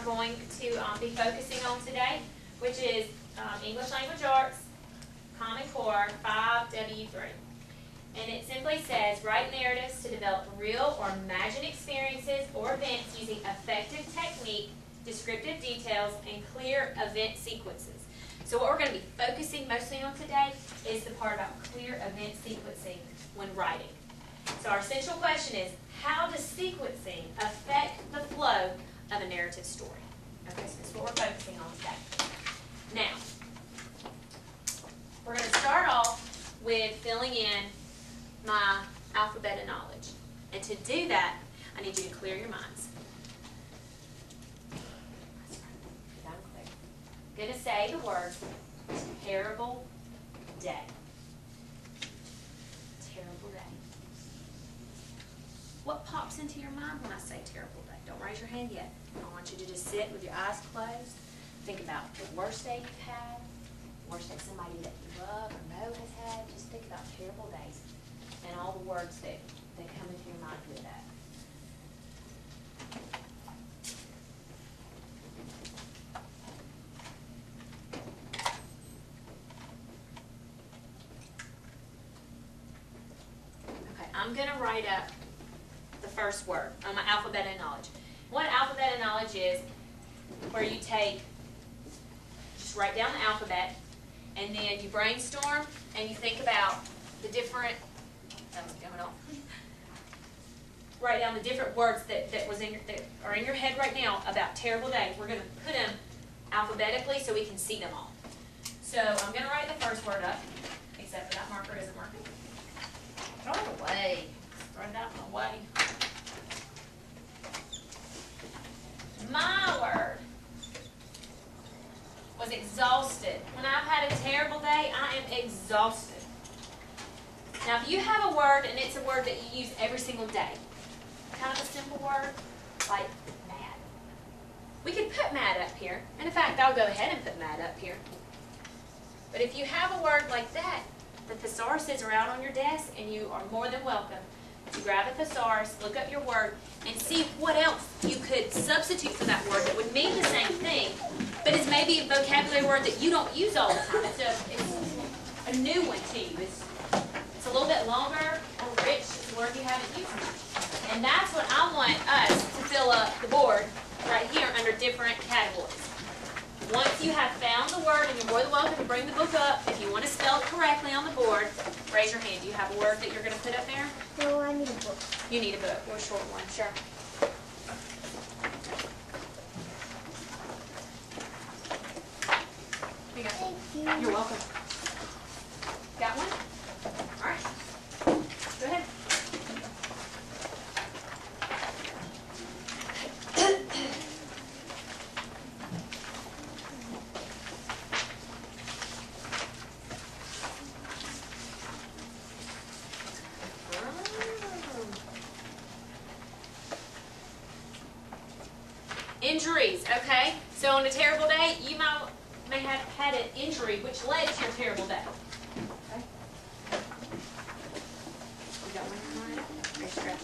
going to be focusing on today, which is English Language Arts, Common Core 5W3. And it simply says, write narratives to develop real or imagined experiences or events using effective technique, descriptive details, and clear event sequences. So what we're going to be focusing mostly on today is the part about clear event sequencing when writing. So our essential question is, how does sequencing affect the flow of a narrative story? Okay, so that's what we're focusing on today. Now, we're going to start off with filling in my alphabet of knowledge. And to do that, I need you to clear your minds. I'm going to say the word terrible day. Terrible day. What pops into your mind when I say terrible day? Don't raise your hand yet. I want you to just sit with your eyes closed. Think about the worst day you've had, worst day somebody that you love or know has had. Just think about terrible days and all the words that come into your mind with that. Okay, I'm going to write up the first word on my alphabet of knowledge. What alphabet of knowledge is where you take, just write down the alphabet, and then you brainstorm and you think about the different, write down the different words that are in your head right now about terrible day. We're going to put them alphabetically so we can see them all. So I'm going to write the first word up, except for that marker isn't working. Throw it away. Throw it out of my way. My word was exhausted. When I've had a terrible day, I am exhausted. Now, if you have a word and it's a word that you use every single day, kind of a simple word, like mad. We could put mad up here. And in fact, I'll go ahead and put mad up here. But if you have a word like that, the thesauruses are out on your desk, and you are more than welcome to grab a thesaurus, look up your word, and see what else you could substitute for that word that would mean the same thing, but is maybe a vocabulary word that you don't use all the time. It's a new one to you. It's a little bit longer or rich. It's a word you haven't used much. And that's what I want us to fill up the board right here under different categories. Once you have found the word, and you're more than welcome to bring the book up, if you want to spell it correctly on the board, raise your hand. Do you have a word that you're going to put up there? No, I need a book. You need a book, or a short one, sure. Here you go. Thank you. You're welcome. Got one? All right. Go ahead. Injuries, okay? So on a terrible day, you may have had an injury which led to your terrible day. Okay? You got one more? Raise your hand.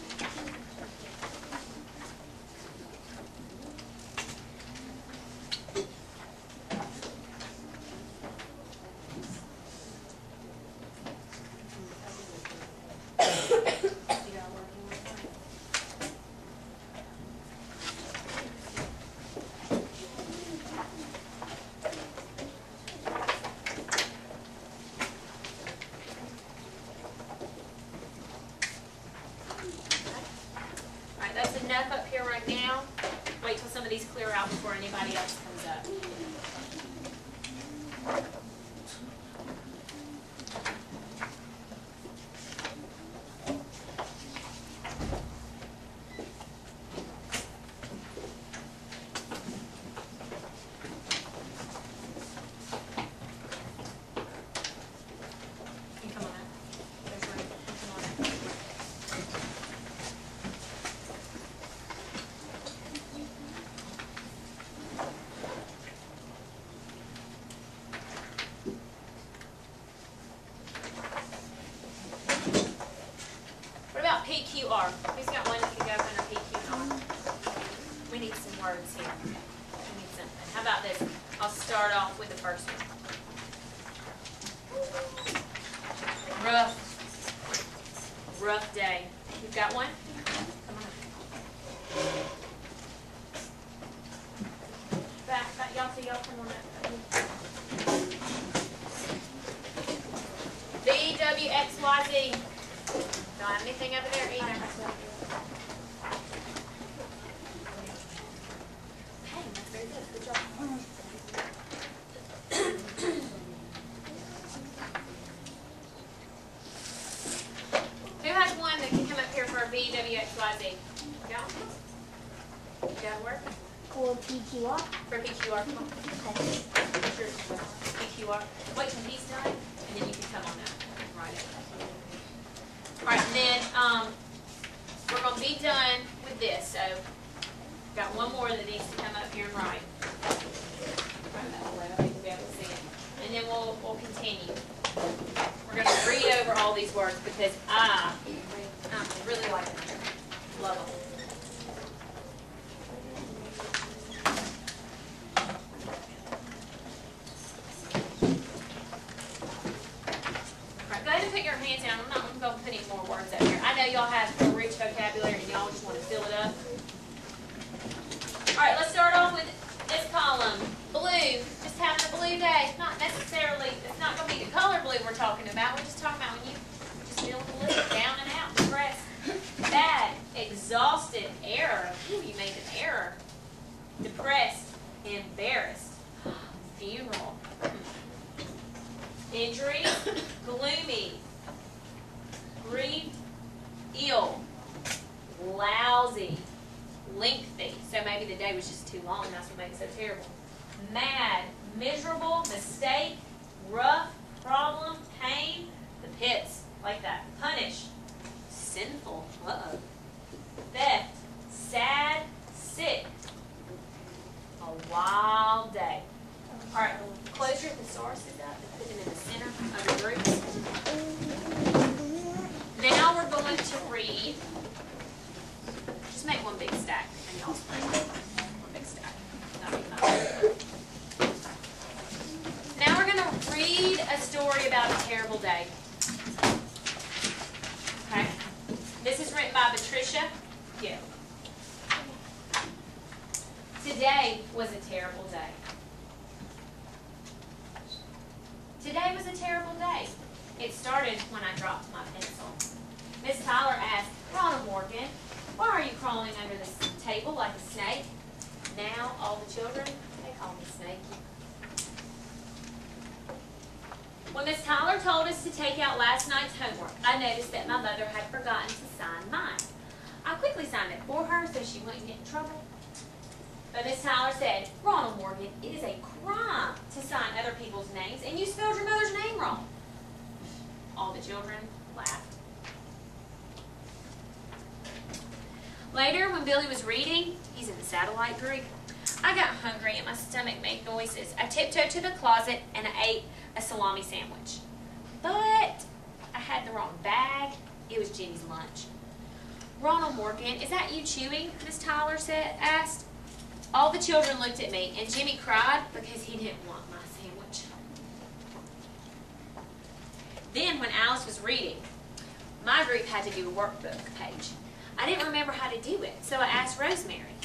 Enough up here right now. Wait till some of these clear out before anybody else comes up. PQR. Who's got one that can go under PQR? We need some words here. something. How about this? I'll start off with the first one. Rough day. You've got one? Come on. Back, y'all, so y'all come on up. VWXYZ. Don't have anything over there either. Hey, that's very good. Good job. Who has one that can come up here for a VWXYZ? Got one? Got work? For PQR? For PQR, come on. Okay. Sure. PQR. Wait till he's done, and then you can come on up. Right. Alright, and then we're going to be done with this. So, got one more that needs to come up here and write. Right that way, I think we'll be able to see it. And then we'll continue. We're going to read over all these words because I really like them. Love them. Go ahead and put your hands down. I'm not going to put any more words up here. I know y'all have a rich vocabulary and y'all just want to fill it up. Alright, let's start off with this column. Blue. Just having a blue day. Not necessarily, it's not going to be the color blue we're talking about. We're just talking about when you just feel blue, down and out, depressed. Bad, exhausted, error. Ooh, you made an error. Depressed, embarrassed. Funeral. Injury, gloomy, grieved, ill, lousy, lengthy. So maybe the day was just too long, that's what made it so terrible. Mad, miserable, mistake, rough, problem, pain, the pits, like that. Punish, sinful, theft, sad, sick, a wild day. All right, close your thesauruses up and put them in the center of your groups. Now we're going to read. Just make one big stack and y'all spread it. One big stack. That'll be fine. Now we're going to read a story about a terrible day. Okay. This is written by Patricia Gill. Today was a terrible day. Today was a terrible day. It started when I dropped my pencil. Miss Tyler asked, "Ronald Morgan, why are you crawling under this table like a snake?" Now all the children, they call me Snakey. When Miss Tyler told us to take out last night's homework, I noticed that my mother had forgotten to sign mine. I quickly signed it for her so she wouldn't get in trouble. But Miss Tyler said, "Ronald Morgan, it is a crime to sign other people's names, and you spelled your mother's name wrong." All the children laughed. Later, when Billy was reading, he's in the satellite group, I got hungry and my stomach made noises. I tiptoed to the closet and I ate a salami sandwich. But I had the wrong bag. It was Jimmy's lunch. "Ronald Morgan, is that you chewing?" Miss Tyler asked. All the children looked at me, and Jimmy cried because he didn't want my sandwich. Then, when Alice was reading, my group had to do a workbook page. I didn't remember how to do it, so I asked Rosemary.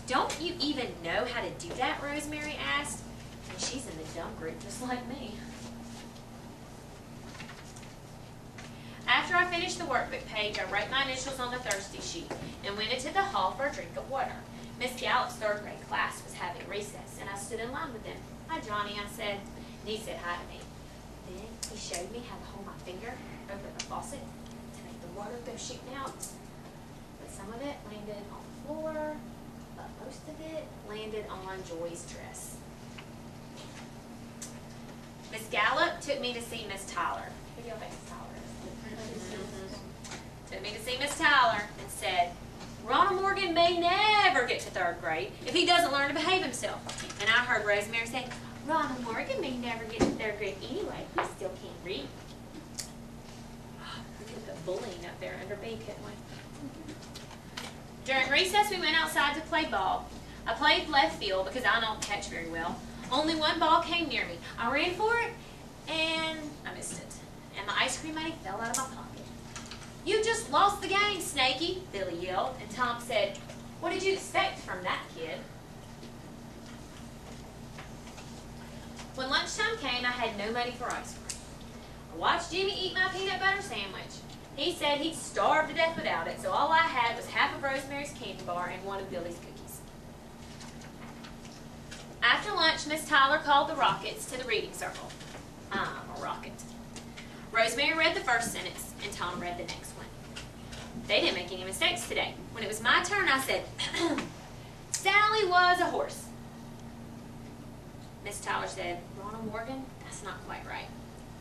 "Don't you even know how to do that?" Rosemary asked. And she's in the dumb group just like me. After I finished the workbook page, I wrote my initials on the thirsty sheet and went into the hall for a drink of water. Miss Gallup's third grade class was having recess, and I stood in line with them. "Hi, Johnny," I said, and he said hi to me. Then he showed me how to hold my finger over the faucet to make the water go shooting out. But some of it landed on the floor, but most of it landed on Joy's dress. Miss Gallup took me to see Miss Tyler. Who do y'all think Miss Tyler is? Took me to see Miss Tyler and said, "Ronald Morgan may never get to third grade if he doesn't learn to behave himself." And I heard Rosemary say, "Ronald Morgan may never get to third grade anyway. He still can't read." We could put bullying up there under B, couldn't we? During recess, we went outside to play ball. I played left field because I don't catch very well. Only one ball came near me. I ran for it, and I missed it. And my ice cream money fell out of my pocket. You just lost the game, Snaky, Billy yelled. And Tom said, what did you expect from that kid? When lunchtime came, I had no money for ice cream. I watched Jimmy eat my peanut butter sandwich. He said he'd starve to death without it, so all I had was half of Rosemary's candy bar and one of Billy's cookies. After lunch, Miss Tyler called the Rockets to the reading circle. I'm a rocket. Rosemary read the first sentence, and Tom read the next one. They didn't make any mistakes today. When it was my turn, I said, Sally was a horse. Miss Tyler said, Ronald Morgan? That's not quite right.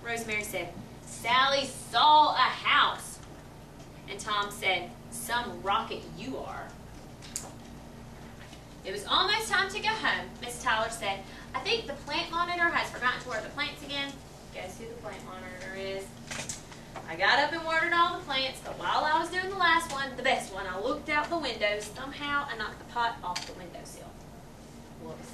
Rosemary said, Sally saw a house. And Tom said, some rocket you are. It was almost time to go home. Miss Tyler said, I think the plant monitor has forgotten to water the plants again. Guess who the plant monitor is? I got up and watered all the plants, but while I was doing the last one, the best one, I looked out the window. Somehow I knocked the pot off the windowsill. Whoops.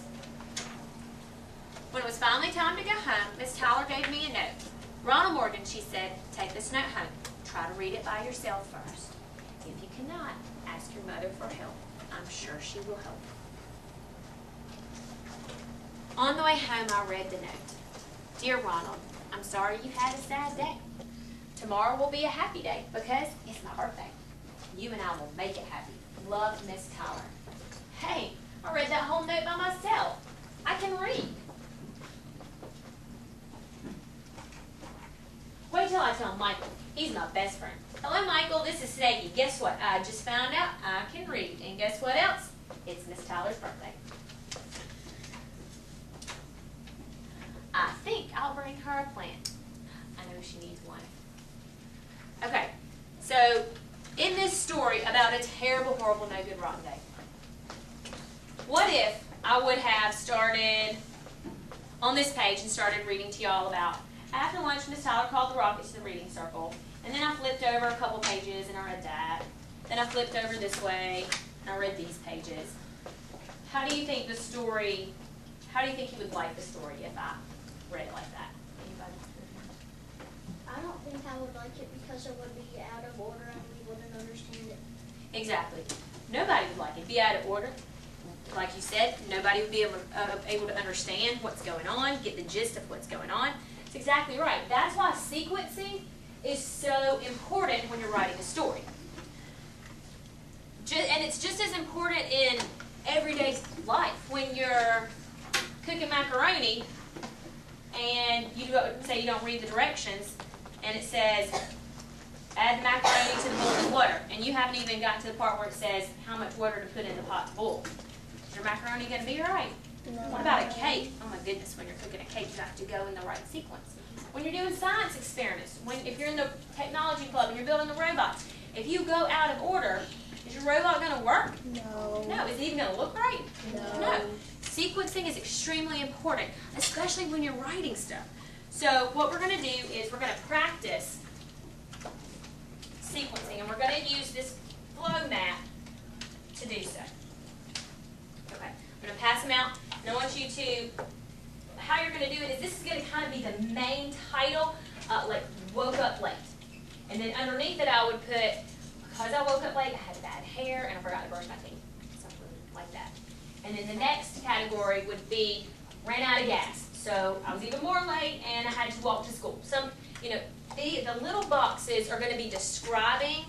When it was finally time to go home, Miss Tyler gave me a note. Ronald Morgan, she said, take this note home. Try to read it by yourself first. If you cannot, ask your mother for help. I'm sure she will help. On the way home, I read the note. Dear Ronald, I'm sorry you had a sad day. Tomorrow will be a happy day because it's my birthday. You and I will make it happy. Love, Miss Tyler. Hey, I read that whole note by myself. I can read. Wait till I tell Michael. He's my best friend. Hello, Michael. This is Snaky. Guess what? I just found out I can read. And guess what else? It's Miss Tyler's birthday. I think I'll bring her a plant. I know she needs one. Okay, so in this story about a terrible, horrible, no good, rotten day, what if I would have started on this page and started reading to y'all about after lunch, Miss Tyler called the Rockets to the reading circle, and then I flipped over a couple pages and I read that. Then I flipped over this way and I read these pages. How do you think the story, how do you think you would like the story if I read it like that? Anybody? I don't think I would like it because it would be out of order and we wouldn't understand it. Exactly. Nobody would like it. Be out of order. Like you said, nobody would be able to understand what's going on, get the gist of what's going on. It's exactly right. That's why sequencing is so important when you're writing a story. And it's just as important in everyday life. When you're cooking macaroni and you say you don't read the directions and it says add the macaroni to the boiling water and you haven't even gotten to the part where it says how much water to put in the pot to boil. Is your macaroni going to be all right? No. What about a cake? Oh my goodness, when you're cooking a cake, you have to go in the right sequence. When you're doing science experiments, if you're in the technology club and you're building the robots, if you go out of order, is your robot going to work? No. No. Is it even going to look right? No. Sequencing is extremely important, especially when you're writing stuff. So what we're going to do is we're going to practice sequencing, and we're going to use this flow map to do so. Okay, I'm going to pass them out, and I want you to, how you're going to do it is this is going to kind of be the main title, like woke up late. And then underneath it I would put, because I woke up late, I had bad hair, and I forgot to brush my teeth. Something like that. And then the next category would be ran out of gas. So I was even more late, and I had to walk to school. The little boxes are going to be describing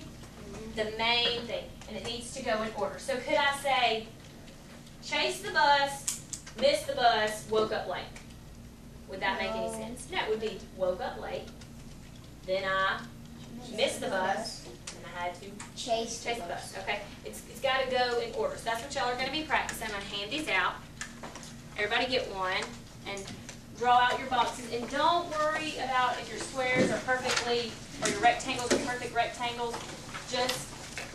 the main thing, and it needs to go in order. So could I say, chased the bus, missed the bus, woke up late? Would that make any sense? No, it would be woke up late, then I missed the bus, and I had to Chase the bus. Okay, it's got to go in order. So that's what y'all are going to be practicing. I'm going to hand these out. Everybody get one, and draw out your boxes. And don't worry about if your squares are perfectly, or your rectangles are perfect rectangles. Just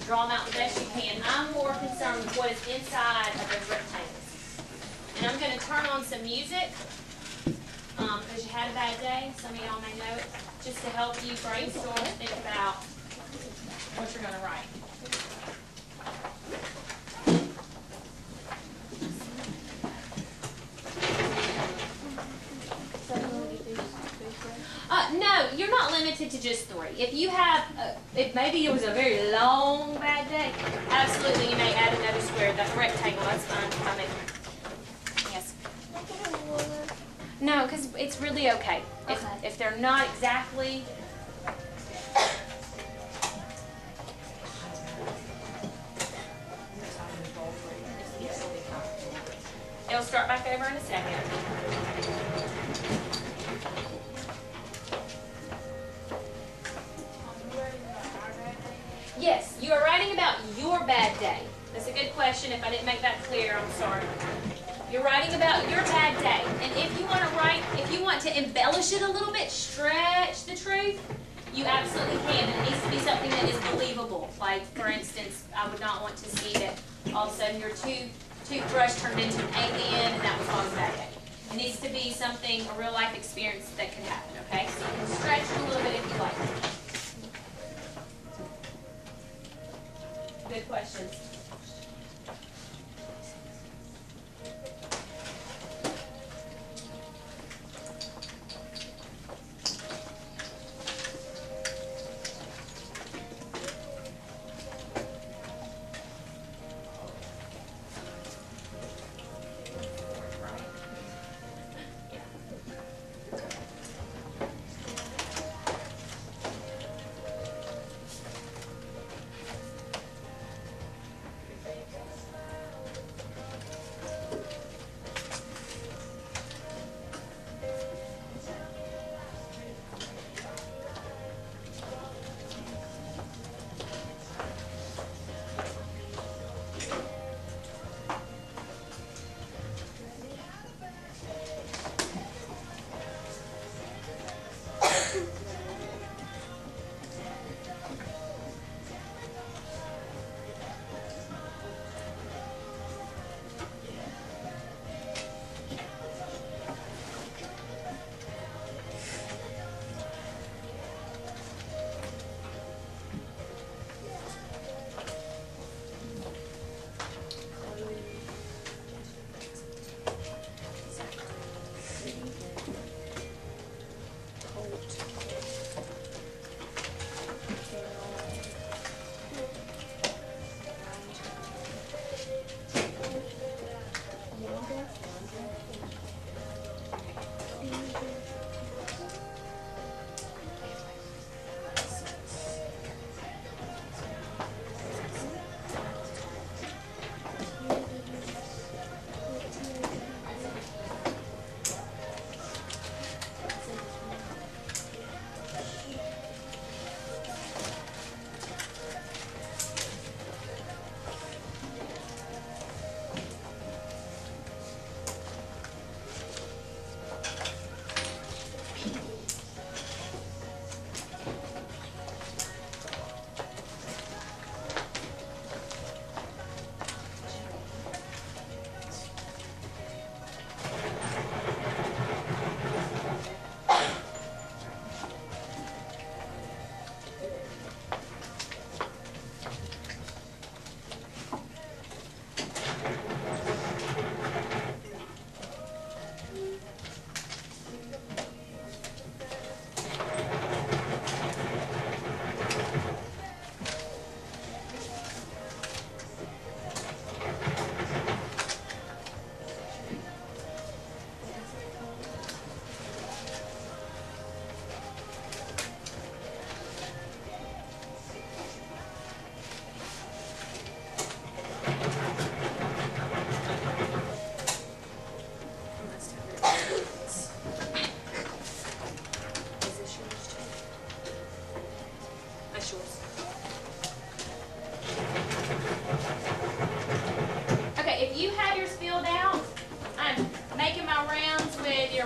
draw them out the best you can. I'm more concerned with what is inside of those rectangles. And I'm going to turn on some music, because you had a bad day. Some of y'all may know it. Just to help you brainstorm and think about what you're going to write. just 3. If you have, if maybe it was a very long bad day, absolutely you may add another square, that rectangle, that's fine. I mean, yes. No, because it's really okay. If they're not exactly. It'll start back over in a second. Yes, you are writing about your bad day. That's a good question. If I didn't make that clear, I'm sorry. You're writing about your bad day. And if you want to write, if you want to embellish it a little bit, stretch the truth, you absolutely can. And it needs to be something that is believable. Like, for instance, I would not want to see that all of a sudden your toothbrush turned into an alien and that was Mom's bad day. It needs to be something, a real life experience that could happen, okay? So you can stretch it a little bit if you like. Good questions.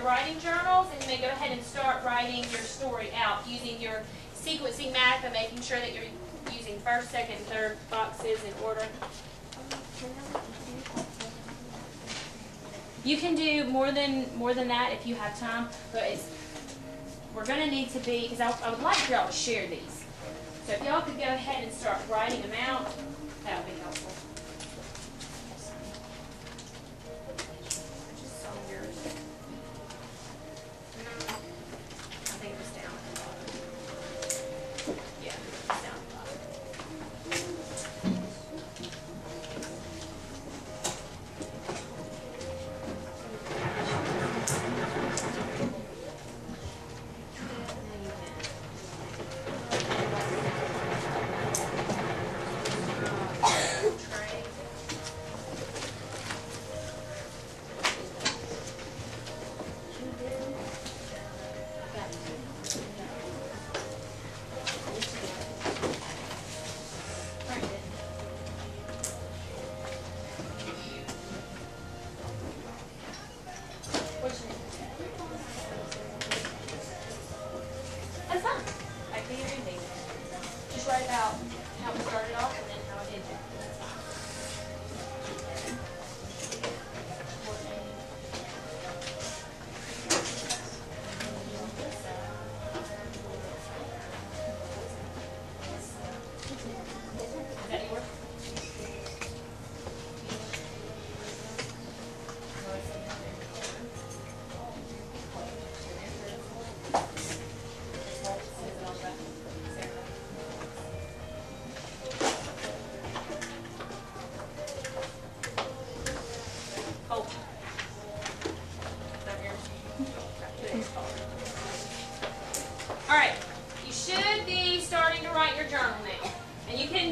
writing journals, and you may go ahead and start writing your story out using your sequencing math and making sure that you're using first, second, and third boxes in order. You can do more than that if you have time, but we're going to need to be, because I would like for y'all to share these. So if y'all could go ahead and start writing them out, that would be helpful. I think it was down at the bottom.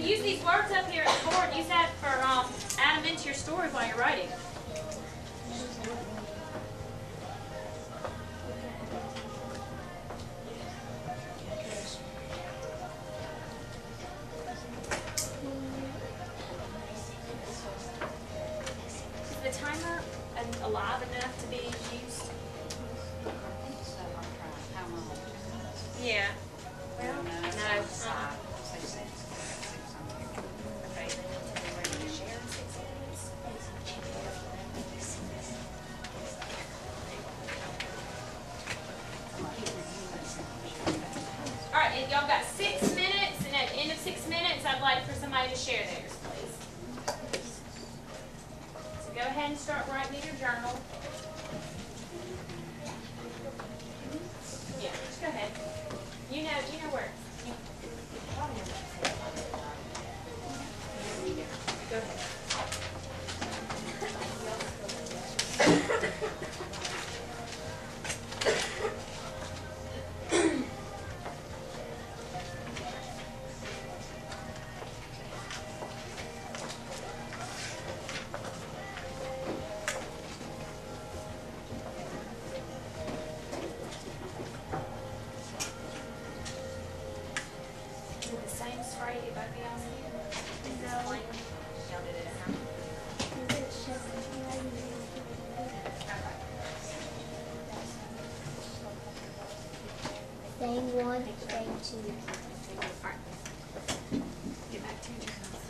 use these words up here at the board. Use that for add them into your story while you're writing. Is the timer alive enough to be used? Yeah. Well, no. Okay. Ready to share in 6 minutes? All right, and y'all got 6 minutes, and at the end of 6 minutes, I'd like for somebody to share theirs, please. So go ahead and start writing in your journal. Yeah, just go ahead. You know where. Go ahead. Is it the same spray everybody else did? No. Y'all did it at home? Thing 1, thing 2. Alright. Get back to your journals.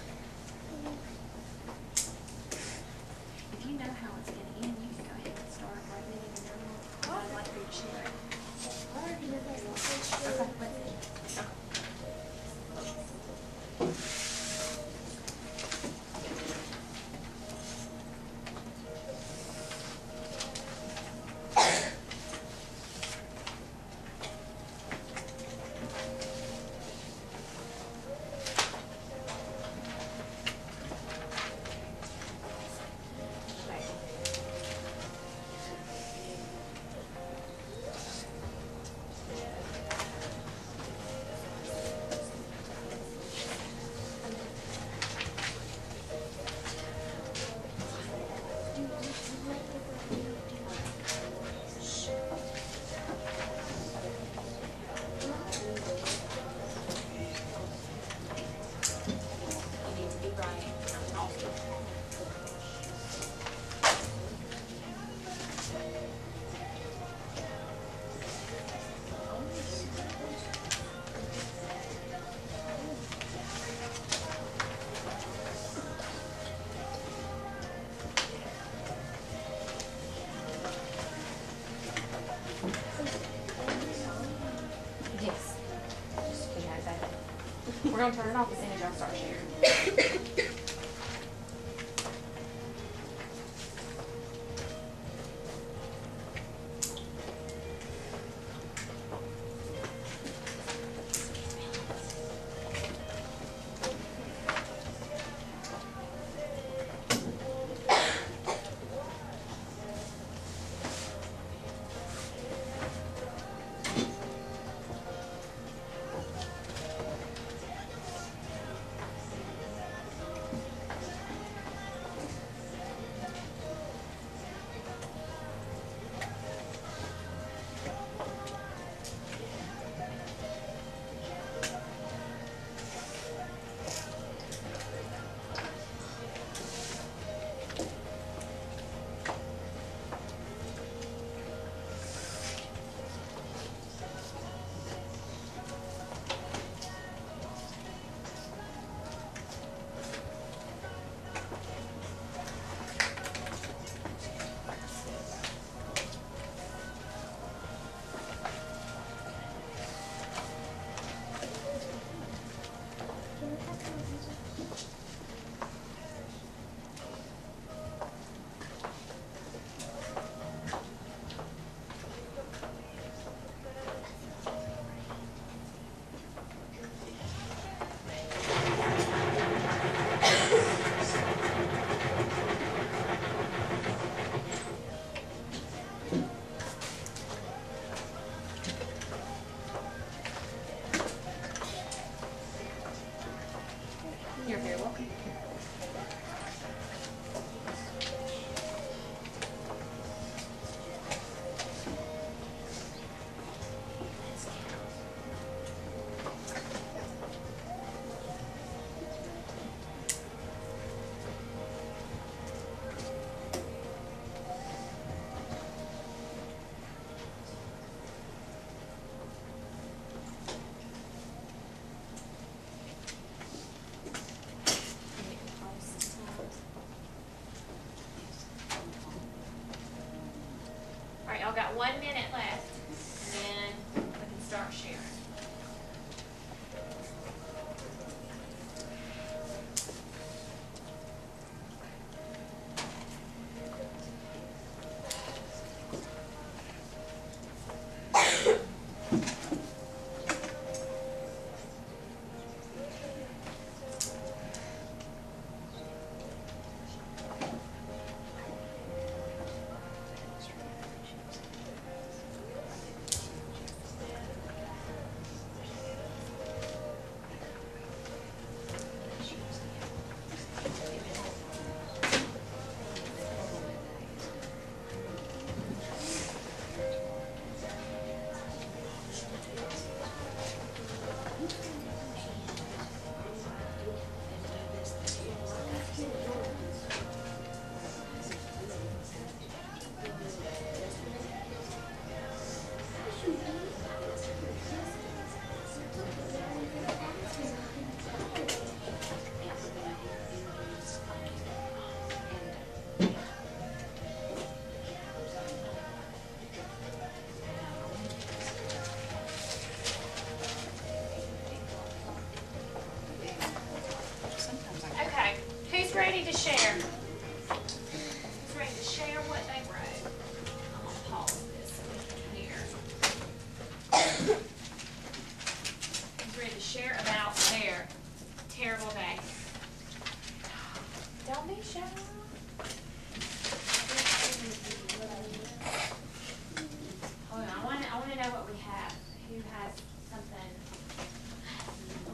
If you know how it's going to end, you can go ahead and start writing it in your journal. I'd like for you to share it. Okay, let's see. Okay. Yes. Just be right back. We're going to turn it off as soon as y'all start sharing. Alright, y'all got 1 minute left, and then we can start sharing. Okay, who's ready to share? Who's ready to share what they wrote? I'm gonna pause this so we can hear. Who's ready to share about their terrible day? Don't be shy. Hold on, I wanna know what we have. Who has something?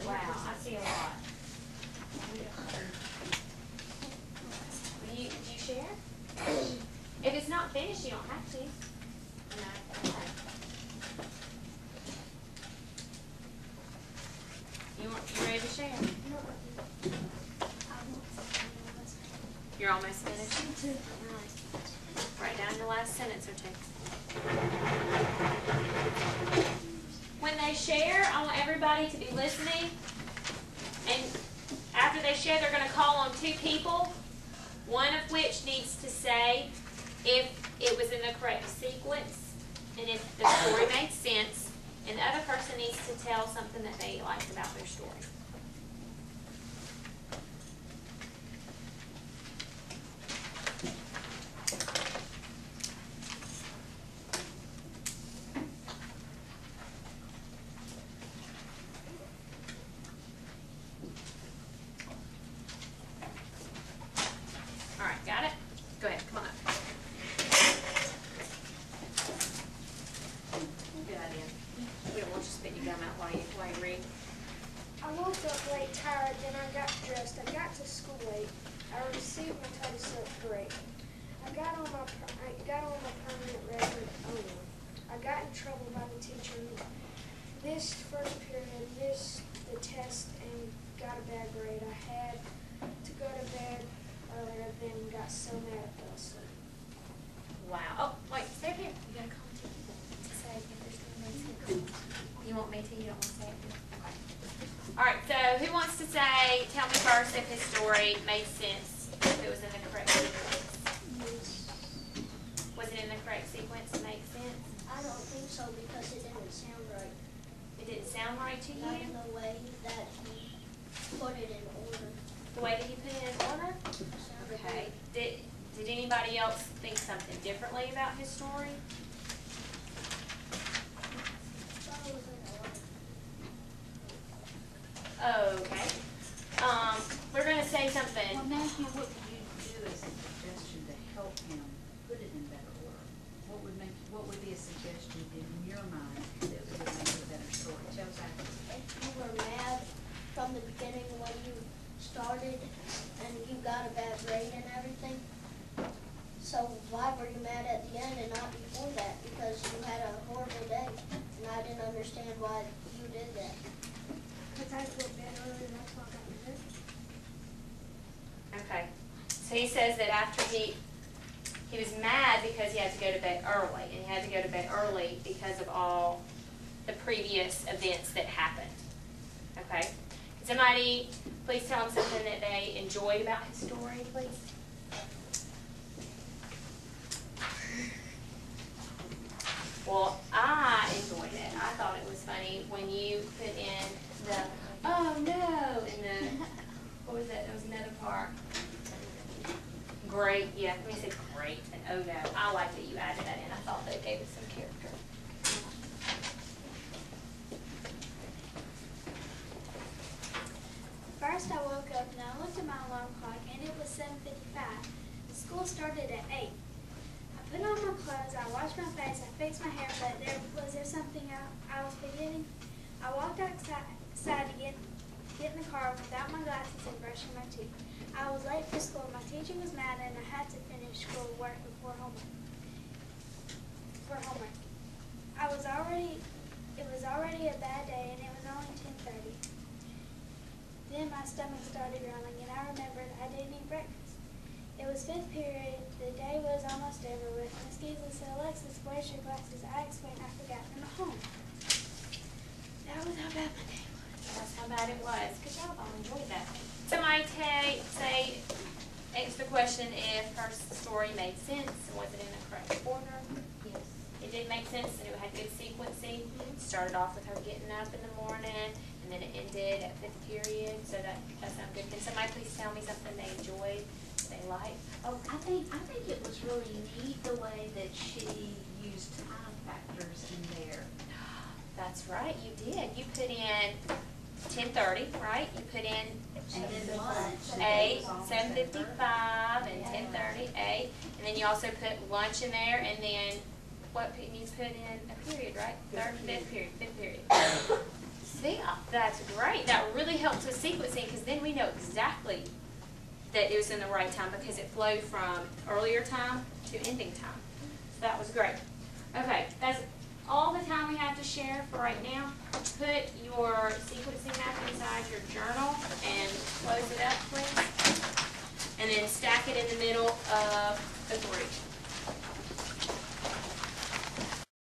Wow, I see a lot. Do you share? If it's not finished, you don't have to. No. Okay. You ready to share? You're almost finished? Write down your last sentence or two. When they share, I want everybody to be listening. And after they share, they're going to call on two people, one of which needs to say if it was in the correct sequence and if the story made sense, and the other person needs to tell something that they liked about their story. Alright, got it? Go ahead, come on up. Good idea. We don't want you to spit your gum out while you read. I woke up late, tired, then I got dressed. I got to school late. I received my title slip great. I got on my permanent record only. I got in trouble by the teacher. This first period, missed the test and got a bad grade. I had to go to bed earlier, then got so mad I fell asleep. Wow. Oh, wait, stay up here. You gotta call two people to say if there's anything. You want me to? You don't want to say it? Okay. Alright, so who wants to say, tell me first if his story made sense, if it was in the correct sequence? Was it in the correct sequence to make sense? I don't think so because it didn't sound right. It didn't sound right to Not you? in the way that he put it in order. The way that he put it in order? Sounded Okay. Did anybody else think something differently about his story? Okay. We're gonna say something. Well, Matthew, what would you do as a suggestion to help him put it in better order? What would be a suggestion in your mind that would make it a better story? Tell us after. If you were mad from the beginning when you started grade and everything. So why were you mad at the end and not before that? Because you had a horrible day, and I didn't understand why you did that. Because I feel bad earlier, that's why I got rid of it. Okay. So he says that after he was mad because he had to go to bed early, and he had to go to bed early because of all the previous events that happened. Okay? Can somebody please tell him something that they enjoyed about his story, please? Well, I enjoyed it. I thought it was funny when you put in the, oh no, and the, what was that? There was another part. Great, yeah, let me say great, and oh no. I like that you added that in. I thought that gave it some character. First, I woke up and I looked at my alarm clock and it was 7:55. School started at 8. I put on my clothes, I washed my face, I fixed my hair, but was there something I was forgetting? I walked outside to get in the car without my glasses and brushing my teeth. I was late for school. My teacher was mad and I had to finish schoolwork before homework. It was already a bad day and it was only 10:30. Then my stomach started growling and I remembered I didn't eat breakfast. It was 5th period. The day was almost over with. Miss Gisley said, "Alexis, where's your glasses?" I explained I forgot them at home. That was how bad my day was. That's how bad it was. Good job, I enjoyed that. Somebody answer the question if her story made sense and was it in the correct order. Yes. It did make sense and it had good sequencing. It started off with her getting up in the morning and then it ended at 5th period, so that sounds good. Can somebody please tell me something they enjoyed, they liked? Oh, I think it was really neat the way that she used time factors in there. That's right, you did. You put in 10:30, right? You put in And then lunch. 8, 7:55, and 10:30, 8. And then you also put lunch in there, and then what you put in a period, right? 3rd, 5th period, 5th period. See, that's great. That really helps with sequencing because then we know exactly that it was in the right time because it flowed from earlier time to ending time. So that was great. Okay, that's all the time we have to share for right now. Put your sequencing map inside your journal and close it up, please. And then stack it in the middle of a group.